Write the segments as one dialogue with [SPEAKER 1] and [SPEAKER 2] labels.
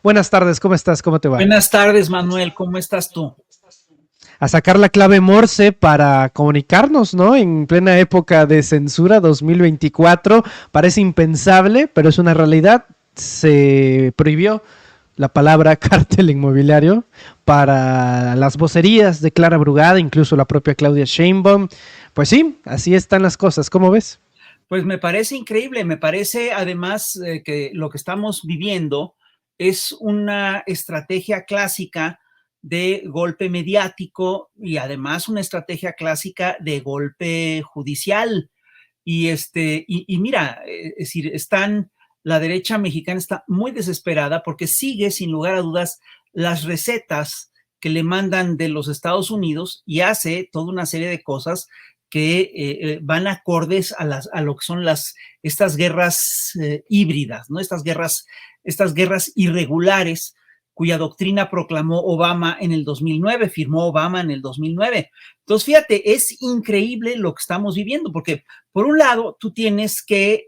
[SPEAKER 1] Buenas tardes, ¿cómo estás? ¿Cómo te va?
[SPEAKER 2] Buenas tardes, Manuel, ¿cómo estás tú?
[SPEAKER 1] A sacar la clave Morse para comunicarnos, ¿no? En plena época de censura 2024. Parece impensable, pero es una realidad. Se prohibió la palabra cártel inmobiliario para las vocerías de Clara Brugada, incluso la propia Claudia Sheinbaum. Pues sí, así están las cosas. ¿Cómo ves?
[SPEAKER 2] Pues me parece increíble, me parece además que lo que estamos viviendo es una estrategia clásica de golpe mediático y además una estrategia clásica de golpe judicial. Y mira, es decir, la derecha mexicana está muy desesperada porque sigue, sin lugar a dudas, las recetas que le mandan de los Estados Unidos y hace toda una serie de cosas que van acordes a lo que son estas guerras híbridas, ¿no? Estas guerras irregulares cuya doctrina proclamó Obama en el 2009, firmó Obama en el 2009. Entonces, fíjate, es increíble lo que estamos viviendo, porque por un lado, tú tienes que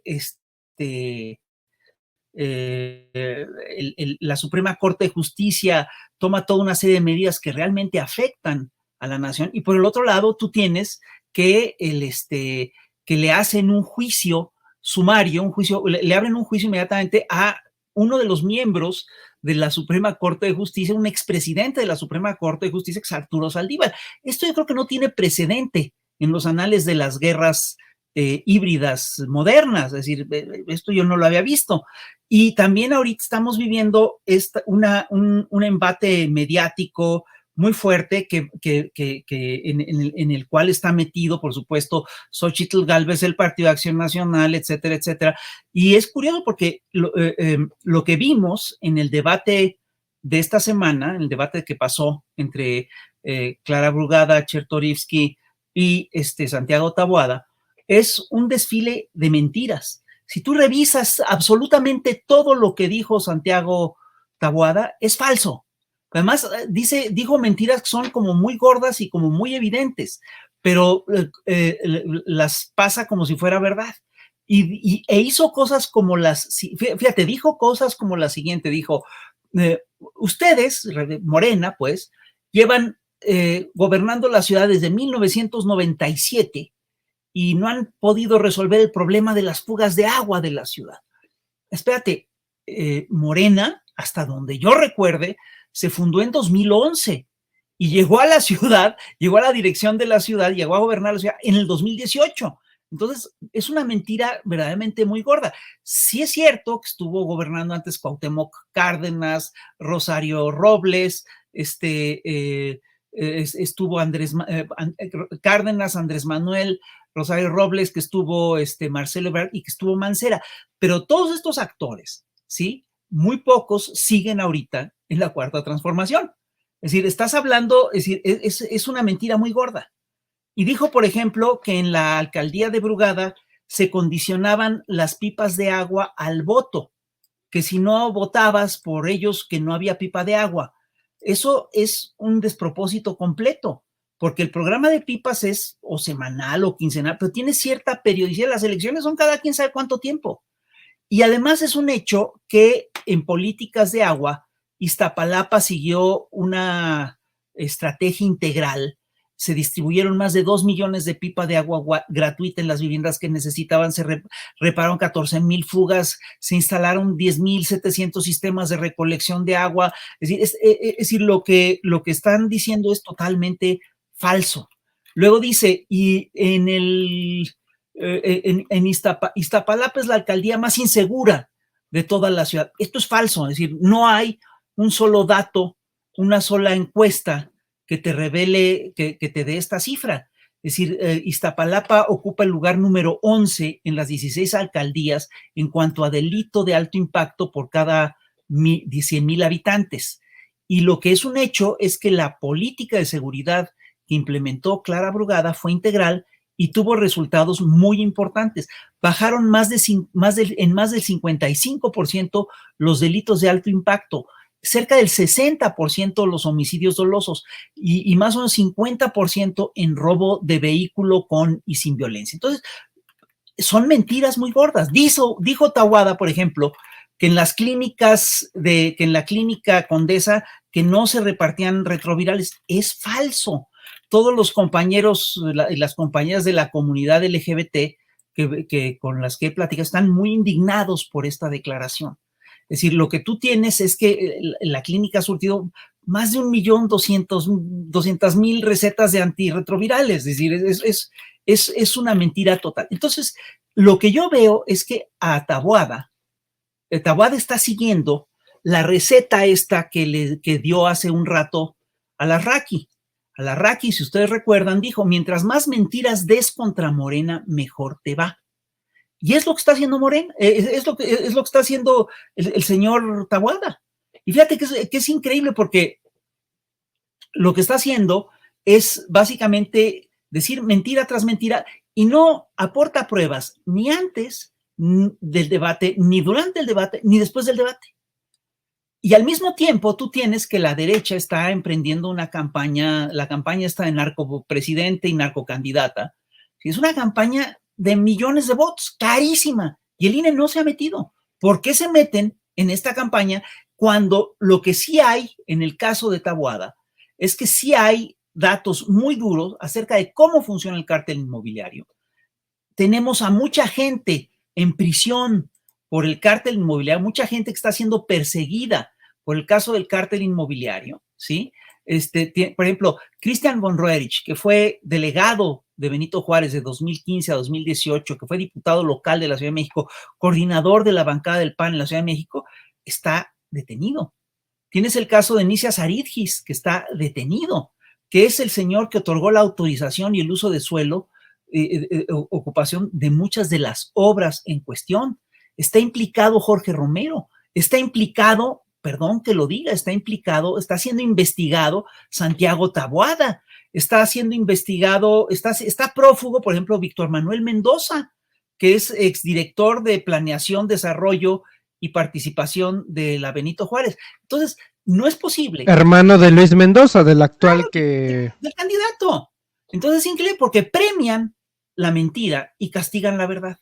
[SPEAKER 2] la Suprema Corte de Justicia toma toda una serie de medidas que realmente afectan a la nación, y por el otro lado, tú tienes que, que le hacen un juicio sumario, le abren un juicio inmediatamente a uno de los miembros de la Suprema Corte de Justicia, un expresidente de la Suprema Corte de Justicia, que es Arturo Saldívar. Esto yo creo que no tiene precedente en los anales de las guerras híbridas modernas, es decir, esto yo no lo había visto. Y también ahorita estamos viviendo un embate mediático muy fuerte en el cual está metido, por supuesto, Xochitl Gálvez, el Partido de Acción Nacional, etcétera, etcétera. Y es curioso porque lo que vimos en el debate de esta semana, el debate que pasó entre Clara Brugada, Chertorivsky y Santiago Taboada, es un desfile de mentiras. Si tú revisas absolutamente todo lo que dijo Santiago Taboada, es falso. Además, dijo mentiras que son como muy gordas y como muy evidentes, pero las pasa como si fuera verdad. E hizo cosas como fíjate, dijo cosas como la siguiente, dijo, ustedes, Morena, pues, llevan gobernando la ciudad desde 1997 y no han podido resolver el problema de las fugas de agua de la ciudad. Espérate, Morena, hasta donde yo recuerde, se fundó en 2011 y llegó a la ciudad, llegó a la dirección de la ciudad, llegó a gobernar la ciudad en el 2018. Entonces, es una mentira verdaderamente muy gorda. Sí es cierto que estuvo gobernando antes Cuauhtémoc Cárdenas, Rosario Robles, estuvo Cárdenas, Andrés Manuel, Rosario Robles, que estuvo Marcelo Ebrard y que estuvo Mancera. Pero todos estos actores, ¿sí? Muy pocos siguen ahorita en la Cuarta Transformación. Es decir, estás hablando, es decir, es una mentira muy gorda. Y dijo, por ejemplo, que en la alcaldía de Brugada se condicionaban las pipas de agua al voto, que si no votabas por ellos, que no había pipa de agua. Eso es un despropósito completo, porque el programa de pipas es o semanal o quincenal, pero tiene cierta periodicidad. Las elecciones son cada quién sabe cuánto tiempo. Y además es un hecho que en políticas de agua, Iztapalapa siguió una estrategia integral. Se distribuyeron más de 2 millones de pipas de agua gratuita en las viviendas que necesitaban, repararon 14,000 fugas, se instalaron 10,700 sistemas de recolección de agua. Es decir, lo que están diciendo es totalmente falso. Luego dice, y en Iztapalapa es la alcaldía más insegura de toda la ciudad. Esto es falso, es decir, no hay un solo dato, una sola encuesta que te revele, que te dé esta cifra. Es decir, Iztapalapa ocupa el lugar número 11 en las 16 alcaldías en cuanto a delito de alto impacto por cada 100,000 habitantes. Y lo que es un hecho es que la política de seguridad que implementó Clara Brugada fue integral y tuvo resultados muy importantes. Bajaron en más del 55% los delitos de alto impacto, cerca del 60% los homicidios dolosos y más o menos 50% en robo de vehículo con y sin violencia. Entonces, son mentiras muy gordas. Dijo Taboada, por ejemplo, que en las clínicas que en la clínica Condesa que no se repartían retrovirales. Es falso. Todos los compañeros y las compañeras de la comunidad LGBT con las que he platicado están muy indignados por esta declaración. Es decir, lo que tú tienes es que la clínica ha surtido más de 1.200.000 recetas de antirretrovirales. Es decir, es una mentira total. Entonces, lo que yo veo es que a Taboada está siguiendo la receta esta que dio hace un rato a Larraqui. A Larraqui, si ustedes recuerdan, dijo, mientras más mentiras des contra Morena, mejor te va. Y es lo que está haciendo Morena, es lo que está haciendo el señor Taboada. Y fíjate que es increíble porque lo que está haciendo es básicamente decir mentira tras mentira y no aporta pruebas ni antes del debate, ni durante el debate, ni después del debate. Y al mismo tiempo tú tienes que la derecha está emprendiendo una campaña, la campaña está de narcopresidente y narcocandidata. Es una campaña de millones de votos, carísima, y el INE no se ha metido. ¿Por qué se meten en esta campaña cuando lo que sí hay en el caso de Taboada es que sí hay datos muy duros acerca de cómo funciona el cártel inmobiliario? Tenemos a mucha gente en prisión por el cártel inmobiliario, mucha gente que está siendo perseguida por el caso del cártel inmobiliario, ¿sí? Por ejemplo, Christian von Roerich, que fue delegado de Benito Juárez de 2015 a 2018, que fue diputado local de la Ciudad de México, coordinador de la bancada del PAN en la Ciudad de México, está detenido. Tienes el caso de Nicias Aridgis, que está detenido, que es el señor que otorgó la autorización y el uso de suelo, ocupación de muchas de las obras en cuestión. Está implicado Jorge Romero, está implicado, perdón que lo diga, está siendo investigado Santiago Taboada, está siendo investigado, está prófugo, por ejemplo, Víctor Manuel Mendoza, que es exdirector de Planeación, Desarrollo y Participación de la Benito Juárez. Entonces, no es posible.
[SPEAKER 1] Hermano de Luis Mendoza, del actual
[SPEAKER 2] del candidato. Entonces es increíble porque premian la mentira y castigan la verdad.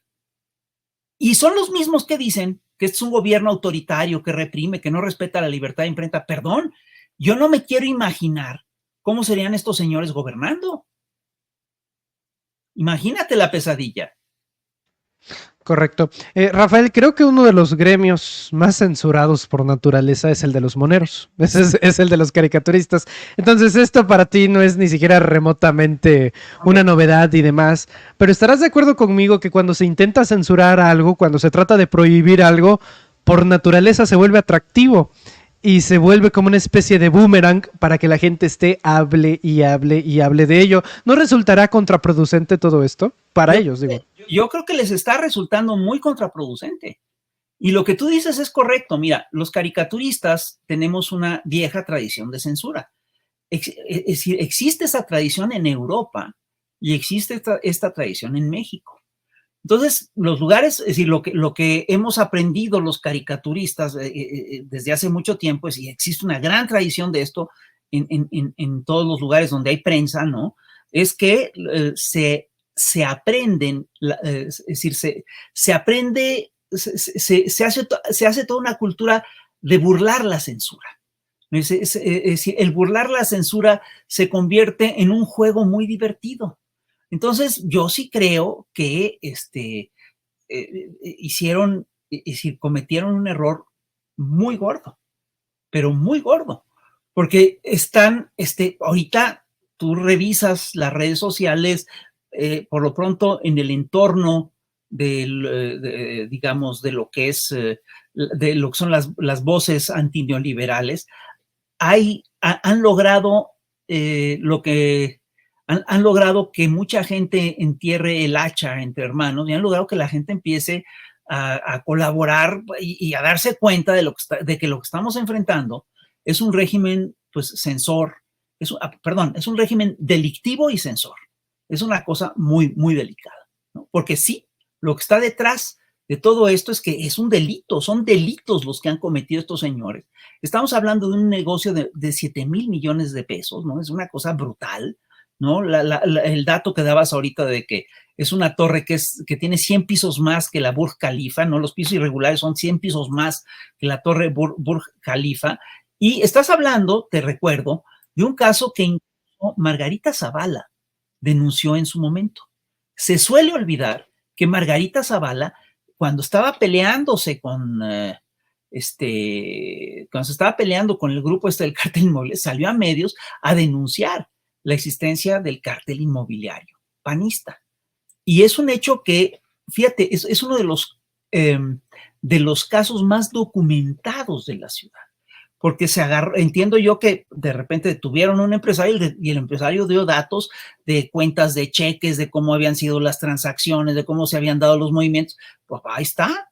[SPEAKER 2] Y son los mismos que dicen que es un gobierno autoritario, que reprime, que no respeta la libertad de imprenta. Perdón, yo no me quiero imaginar cómo serían estos señores gobernando. Imagínate la pesadilla.
[SPEAKER 1] Correcto. Rafael, creo que uno de los gremios más censurados por naturaleza es el de los moneros, es el de los caricaturistas. Entonces esto para ti no es ni siquiera remotamente una novedad y demás, pero estarás de acuerdo conmigo que cuando se intenta censurar algo, cuando se trata de prohibir algo, por naturaleza se vuelve atractivo y se vuelve como una especie de boomerang para que la gente hable y hable y hable de ello. ¿No resultará contraproducente todo esto? Para ellos, digo.
[SPEAKER 2] Yo creo que les está resultando muy contraproducente. Y lo que tú dices es correcto. Mira, los caricaturistas tenemos una vieja tradición de censura. Es decir, existe esa tradición en Europa y existe esta tradición en México. Entonces, los lugares, es decir, lo que hemos aprendido los caricaturistas desde hace mucho tiempo es que existe una gran tradición de esto en todos los lugares donde hay prensa, ¿no? Es que se aprenden, es decir, se aprende, se hace toda una cultura de burlar la censura. Es decir, el burlar la censura se convierte en un juego muy divertido. Entonces, yo sí creo que cometieron un error muy gordo, pero muy gordo, porque ahorita tú revisas las redes sociales, por lo pronto en el entorno digamos, de lo que son las voces antineoliberales, han logrado han logrado que mucha gente entierre el hacha entre hermanos y han logrado que la gente empiece a colaborar y a darse cuenta de que lo que estamos enfrentando es un régimen, pues, censor, es un régimen delictivo y censor. Es una cosa muy, muy delicada, ¿no? Porque sí, lo que está detrás de todo esto es que es un delito, son delitos los que han cometido estos señores. Estamos hablando de un negocio de 7,000 millones de pesos, ¿no? Es una cosa brutal, ¿no? El dato que dabas ahorita de que es una torre que tiene 100 pisos más que la Burj Khalifa, ¿no? Los pisos irregulares son 100 pisos más que la torre Burj Khalifa. Y estás hablando, te recuerdo, de un caso que incluso Margarita Zavala denunció en su momento. Se suele olvidar que Margarita Zavala, cuando estaba peleándose cuando se estaba peleando con el grupo del cártel inmobiliario, salió a medios a denunciar la existencia del cártel inmobiliario panista. Y es un hecho que, fíjate, es uno de los casos más documentados de la ciudad. Porque se agarró, entiendo yo que de repente detuvieron a un empresario y el empresario dio datos de cuentas de cheques, de cómo habían sido las transacciones, de cómo se habían dado los movimientos. Pues ahí está.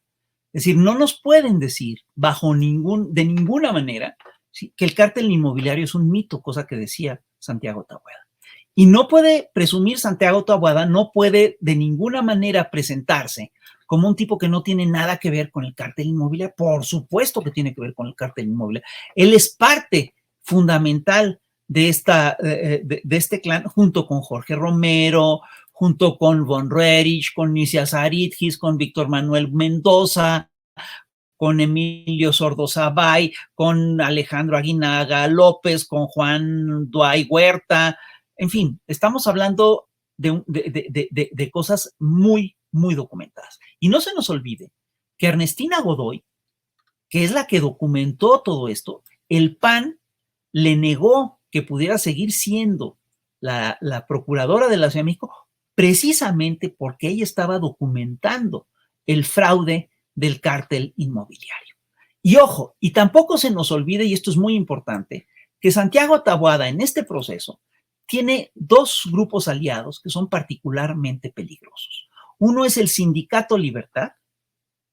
[SPEAKER 2] Es decir, no nos pueden decir de ninguna manera, ¿sí?, que el cártel inmobiliario es un mito, cosa que decía Santiago Taboada. Y no puede presumir Santiago Taboada, no puede de ninguna manera presentarse como un tipo que no tiene nada que ver con el cártel inmobiliario. Por supuesto que tiene que ver con el cártel inmobiliario. Él es parte fundamental de este clan, junto con Jorge Romero, junto con Von Roerich, con Nicias Aridgis, con Víctor Manuel Mendoza, con Emilio Sordo Zabay, con Alejandro Aguinaga López, con Juan Duay Huerta. En fin, estamos hablando de cosas muy, muy documentadas. Y no se nos olvide que Ernestina Godoy, que es la que documentó todo esto, el PAN le negó que pudiera seguir siendo la procuradora de la Ciudad de México, precisamente porque ella estaba documentando el fraude del cártel inmobiliario. Y ojo, y tampoco se nos olvide, y esto es muy importante, que Santiago Taboada en este proceso tiene dos grupos aliados que son particularmente peligrosos. Uno es el Sindicato Libertad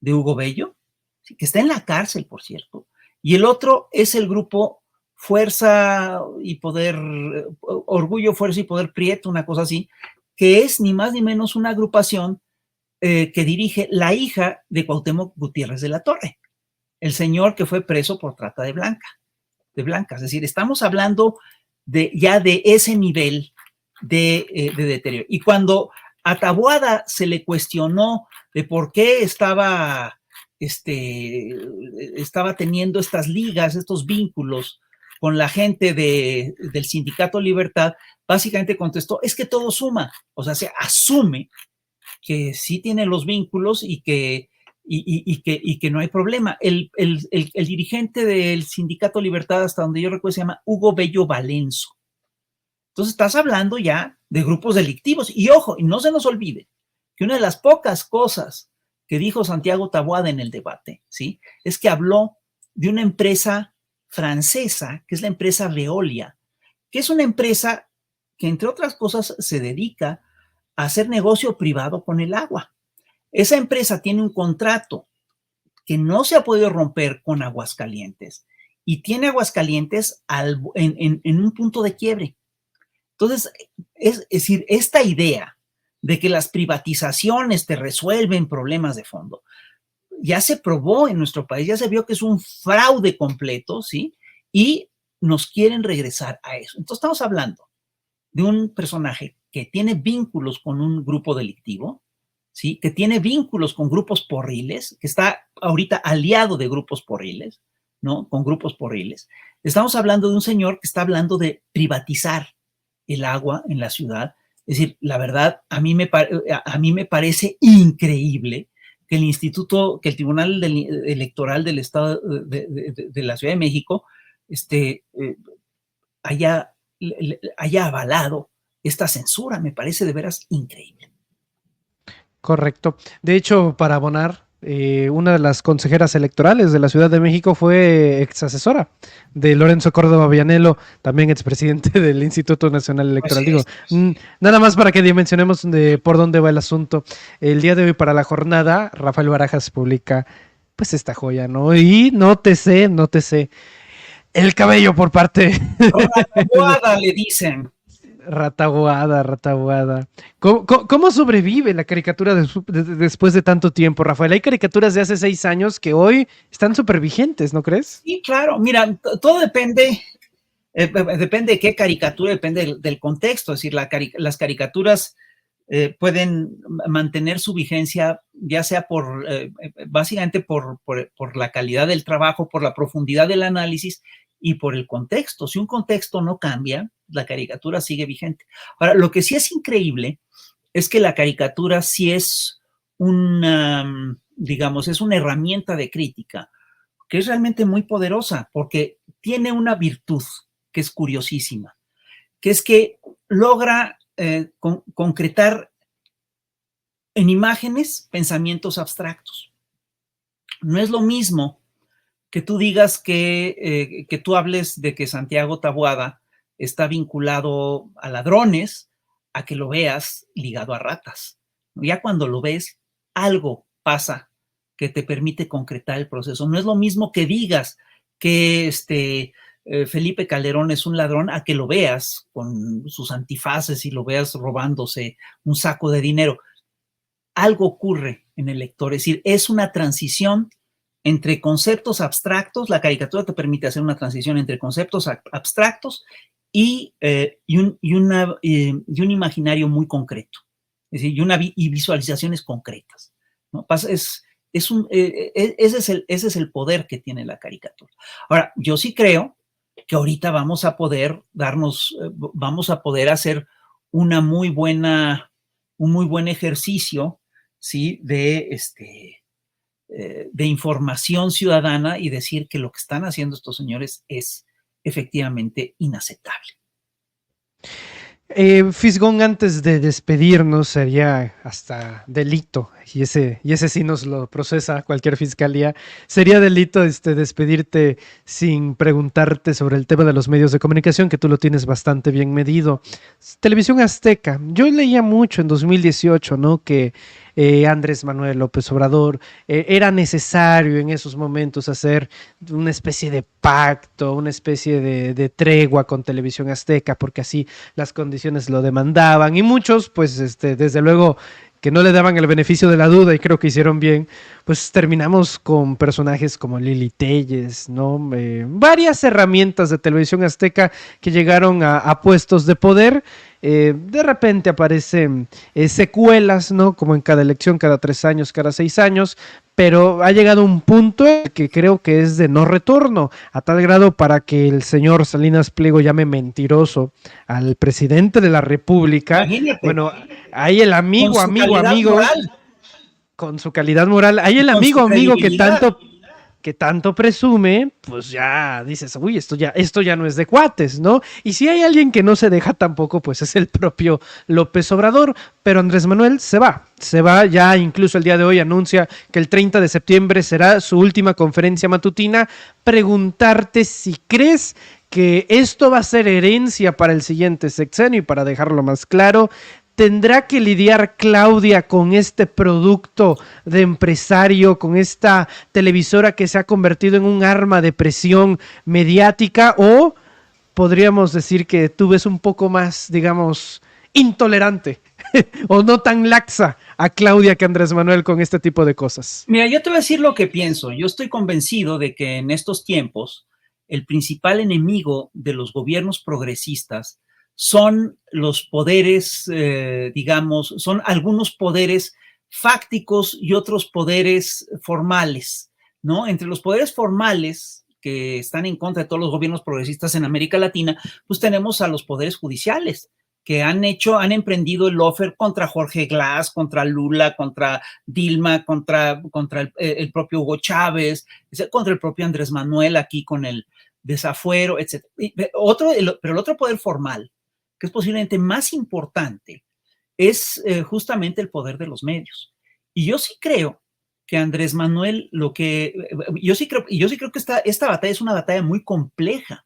[SPEAKER 2] de Hugo Bello, que está en la cárcel, por cierto, y el otro es el grupo Fuerza y Poder, Orgullo, Fuerza y Poder Prieto, una cosa así, que es ni más ni menos una agrupación que dirige la hija de Cuauhtémoc Gutiérrez de la Torre, el señor que fue preso por trata de blancas. Es decir, estamos hablando ya de ese nivel de deterioro. Y cuando a Taboada se le cuestionó de por qué estaba teniendo estas ligas, estos vínculos con la gente del Sindicato Libertad, básicamente contestó, es que todo suma. O sea, se asume que sí tiene los vínculos y que no hay problema. El dirigente del Sindicato Libertad, hasta donde yo recuerdo, se llama Hugo Bello Valenzo. Entonces estás hablando ya de grupos delictivos. Y ojo, y no se nos olvide que una de las pocas cosas que dijo Santiago Taboada en el debate, ¿sí?, es que habló de una empresa francesa, que es la empresa Veolia, que es una empresa que, entre otras cosas, se dedica a hacer negocio privado con el agua. Esa empresa tiene un contrato que no se ha podido romper con Aguascalientes y tiene Aguascalientes en un punto de quiebre. Entonces, es decir, esta idea de que las privatizaciones te resuelven problemas de fondo, ya se probó en nuestro país, ya se vio que es un fraude completo, ¿sí? Y nos quieren regresar a eso. Entonces, estamos hablando de un personaje que tiene vínculos con un grupo delictivo, ¿sí?, que tiene vínculos con grupos porriles, que está ahorita aliado de grupos porriles, ¿no?, con grupos porriles. Estamos hablando de un señor que está hablando de privatizar el agua en la ciudad. Es decir, la verdad, a mí me parece increíble que el Tribunal Electoral del Estado de la Ciudad de México haya avalado esta censura. Me parece de veras increíble.
[SPEAKER 1] Correcto. De hecho, para abonar, una de las consejeras electorales de la Ciudad de México fue ex asesora de Lorenzo Córdoba Villanelo, también expresidente del Instituto Nacional Electoral. Digo, nada más para que dimensionemos por dónde va el asunto. El día de hoy, para la jornada, Rafael Barajas publica pues esta joya, ¿no? Y nótese el cabello por parte.
[SPEAKER 2] Rataguada, le dicen.
[SPEAKER 1] Rataguada. ¿Cómo sobrevive la caricatura después de tanto tiempo, Rafael? Hay caricaturas de hace 6 años que hoy están súper vigentes, ¿no crees?
[SPEAKER 2] Sí, claro. Mira, todo depende. Depende de qué caricatura, depende del contexto. Es decir, las caricaturas pueden mantener su vigencia, ya sea básicamente por la calidad del trabajo, por la profundidad del análisis y por el contexto. Si un contexto no cambia, la caricatura sigue vigente. Ahora, lo que sí es increíble es que la caricatura sí es digamos, es una herramienta de crítica que es realmente muy poderosa porque tiene una virtud que es curiosísima, que es que logra concretar en imágenes pensamientos abstractos. No es lo mismo que tú digas que tú hables de que Santiago Taboada está vinculado a ladrones, a que lo veas ligado a ratas. Ya cuando lo ves, algo pasa que te permite concretar el proceso. No es lo mismo que digas que Felipe Calderón es un ladrón a que lo veas con sus antifaces y lo veas robándose un saco de dinero. Algo ocurre en el lector, es decir, es una transición entre conceptos abstractos. La caricatura te permite hacer una transición entre conceptos abstractos y un imaginario muy concreto, es decir, y visualizaciones concretas, ¿no? Ese es el poder que tiene la caricatura. Ahora, yo sí creo que ahorita vamos a poder hacer un muy buen ejercicio, ¿sí? De información ciudadana y decir que lo que están haciendo estos señores es efectivamente inaceptable.
[SPEAKER 1] Fisgón, antes de despedirnos, sería hasta delito, y ese sí nos lo procesa cualquier fiscalía, sería delito despedirte sin preguntarte sobre el tema de los medios de comunicación, que tú lo tienes bastante bien medido. Televisión Azteca, yo leía mucho en 2018, ¿no? Que Andrés Manuel López Obrador era necesario en esos momentos hacer una especie de pacto, una especie de tregua con Televisión Azteca, porque así las condiciones lo demandaban, y muchos, pues, desde luego, que no le daban el beneficio de la duda, y creo que hicieron bien, pues terminamos con personajes como Lili Telles, ¿no? Varias herramientas de Televisión Azteca que llegaron a puestos de poder. De repente aparecen secuelas, ¿no? Como en cada elección, cada 3 años, cada 6 años, pero ha llegado un punto que creo que es de no retorno, a tal grado para que el señor Salinas Pliego llame mentiroso al presidente de la República.
[SPEAKER 2] Imagínate.
[SPEAKER 1] Bueno, ahí el amigo,
[SPEAKER 2] moral.
[SPEAKER 1] Con su calidad moral, ahí el amigo que tanto presume, pues ya dices, uy, esto ya no es de cuates, ¿no? Y si hay alguien que no se deja tampoco, pues es el propio López Obrador. Pero Andrés Manuel se va, ya incluso el día de hoy anuncia que el 30 de septiembre será su última conferencia matutina. Preguntarte si crees que esto va a ser herencia para el siguiente sexenio, y para dejarlo más claro, ¿tendrá que lidiar Claudia con este producto de empresario, con esta televisora que se ha convertido en un arma de presión mediática? ¿O podríamos decir que tú ves un poco más, digamos, intolerante o no tan laxa a Claudia que Andrés Manuel con este tipo de cosas?
[SPEAKER 2] Mira, yo te voy a decir lo que pienso. Yo estoy convencido de que en estos tiempos el principal enemigo de los gobiernos progresistas son los poderes, digamos, son algunos poderes fácticos y otros poderes formales, ¿no? Entre los poderes formales que están en contra de todos los gobiernos progresistas en América Latina, pues tenemos a los poderes judiciales, que han emprendido el lawfare contra Jorge Glass, contra Lula, contra Dilma, contra el propio Hugo Chávez, contra el propio Andrés Manuel aquí con el desafuero, etc. Pero el otro poder formal, que es posiblemente más importante, es justamente el poder de los medios. Y yo sí creo que Andrés Manuel, yo sí creo que esta batalla es una batalla muy compleja,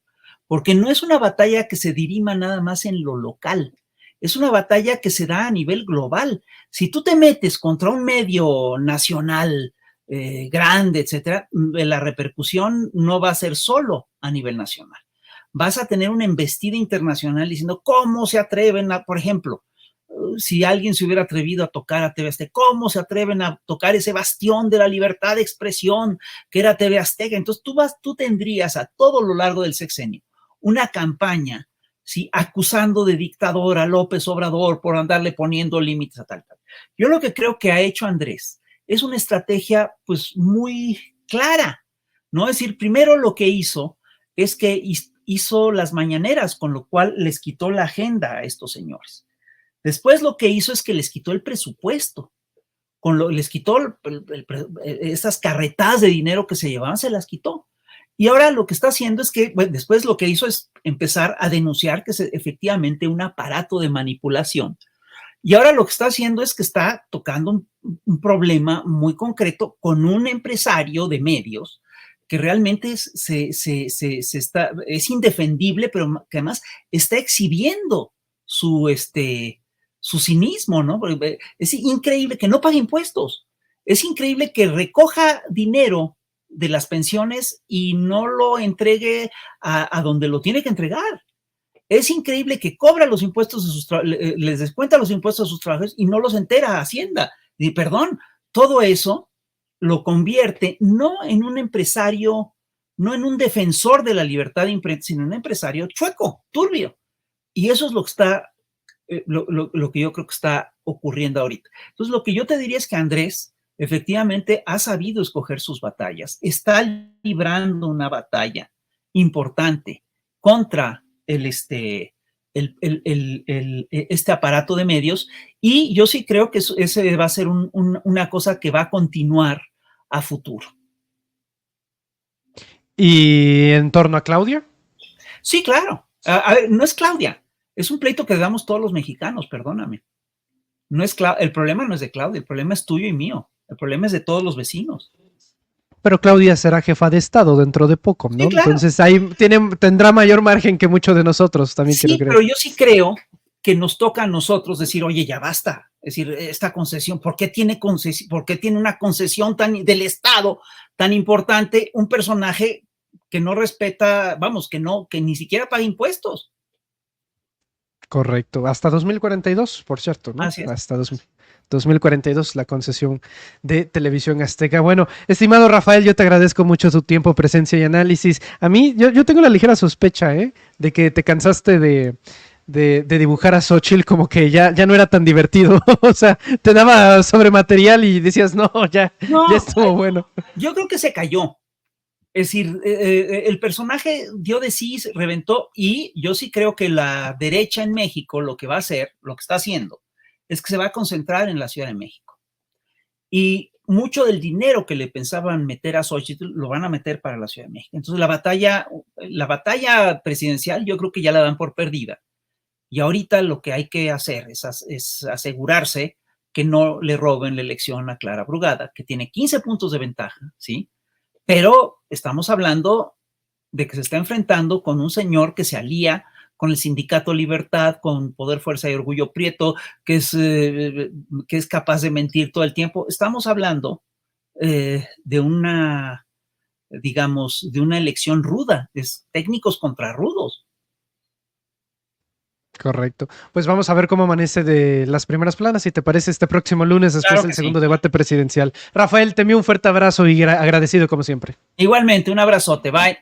[SPEAKER 2] porque no es una batalla que se dirima nada más en lo local, es una batalla que se da a nivel global. Si tú te metes contra un medio nacional grande, etcétera, la repercusión no va a ser solo a nivel nacional. Vas a tener una embestida internacional diciendo cómo se atreven a, por ejemplo, si alguien se hubiera atrevido a tocar a TV Azteca, ¿cómo se atreven a tocar ese bastión de la libertad de expresión que era TV Azteca? Entonces tú tendrías a todo lo largo del sexenio una campaña, ¿sí? Acusando de dictador a López Obrador por andarle poniendo límites a tal. Yo lo que creo que ha hecho Andrés es una estrategia pues muy clara, ¿no? Es decir, primero lo que hizo es que hizo las mañaneras, con lo cual les quitó la agenda a estos señores. Después lo que hizo es que les quitó el presupuesto, les quitó esas carretadas de dinero que se llevaban, se las quitó. Y ahora lo que está haciendo es que, bueno, después lo que hizo es empezar a denunciar que es efectivamente un aparato de manipulación. Y ahora lo que está haciendo es que está tocando un problema muy concreto con un empresario de medios que realmente es indefendible, pero que además está exhibiendo su cinismo, ¿no? Es increíble que no pague impuestos. Es increíble que recoja dinero de las pensiones y no lo entregue a donde lo tiene que entregar. Es increíble que cobra los impuestos de sus les descuenta los impuestos a sus trabajadores y no los entera a Hacienda. Y perdón, todo eso lo convierte no en un empresario, no en un defensor de la libertad de imprenta, sino en un empresario chueco, turbio. Y eso es lo que está, lo que yo creo que está ocurriendo ahorita. Entonces, lo que yo te diría es que Andrés efectivamente ha sabido escoger sus batallas, está librando una batalla importante contra este aparato de medios, y yo sí creo que ese va a ser una cosa que va a continuar a futuro.
[SPEAKER 1] ¿Y en torno a Claudia?
[SPEAKER 2] Sí, claro. A ver, no es Claudia, es un pleito que damos todos los mexicanos, perdóname. No es el problema no es de Claudia, el problema es tuyo y mío, el problema es de todos los vecinos.
[SPEAKER 1] Pero Claudia será jefa de Estado dentro de poco, ¿no?
[SPEAKER 2] Sí, claro.
[SPEAKER 1] Entonces ahí tendrá mayor margen que muchos de nosotros, también
[SPEAKER 2] sí,
[SPEAKER 1] quiero creer.
[SPEAKER 2] Pero yo sí creo que nos toca a nosotros decir, oye, ya basta. Es decir, esta concesión, ¿por qué tiene una concesión del Estado tan importante un personaje que no respeta, vamos, que ni siquiera paga impuestos?
[SPEAKER 1] Correcto, hasta 2042, por cierto, ¿no?
[SPEAKER 2] Así es.
[SPEAKER 1] Hasta 2042 la concesión de Televisión Azteca. Bueno, estimado Rafael, yo te agradezco mucho tu tiempo, presencia y análisis. A mí, yo tengo la ligera sospecha, de que te cansaste de dibujar a Xochitl, como que ya no era tan divertido. O sea, te daba sobre material y decías, no, ya estuvo bueno.
[SPEAKER 2] Yo creo que se cayó. Es decir, el personaje dio de sí, reventó, y yo sí creo que la derecha en México lo que va a hacer, lo que está haciendo, es que se va a concentrar en la Ciudad de México. Y mucho del dinero que le pensaban meter a Xochitl lo van a meter para la Ciudad de México. Entonces la batalla presidencial yo creo que ya la dan por perdida. Y ahorita lo que hay que hacer es asegurarse que no le roben la elección a Clara Brugada, que tiene 15 puntos de ventaja, ¿sí? Pero estamos hablando de que se está enfrentando con un señor que se alía con el Sindicato Libertad, con Poder, Fuerza y Orgullo Prieto, que es capaz de mentir todo el tiempo. Estamos hablando de una elección ruda, es técnicos contra rudos.
[SPEAKER 1] Correcto. Pues vamos a ver cómo amanece de las primeras planas, si te parece, este próximo lunes, después del segundo debate presidencial. Rafael, te envío un fuerte abrazo y agradecido como siempre.
[SPEAKER 2] Igualmente, un abrazote, bye.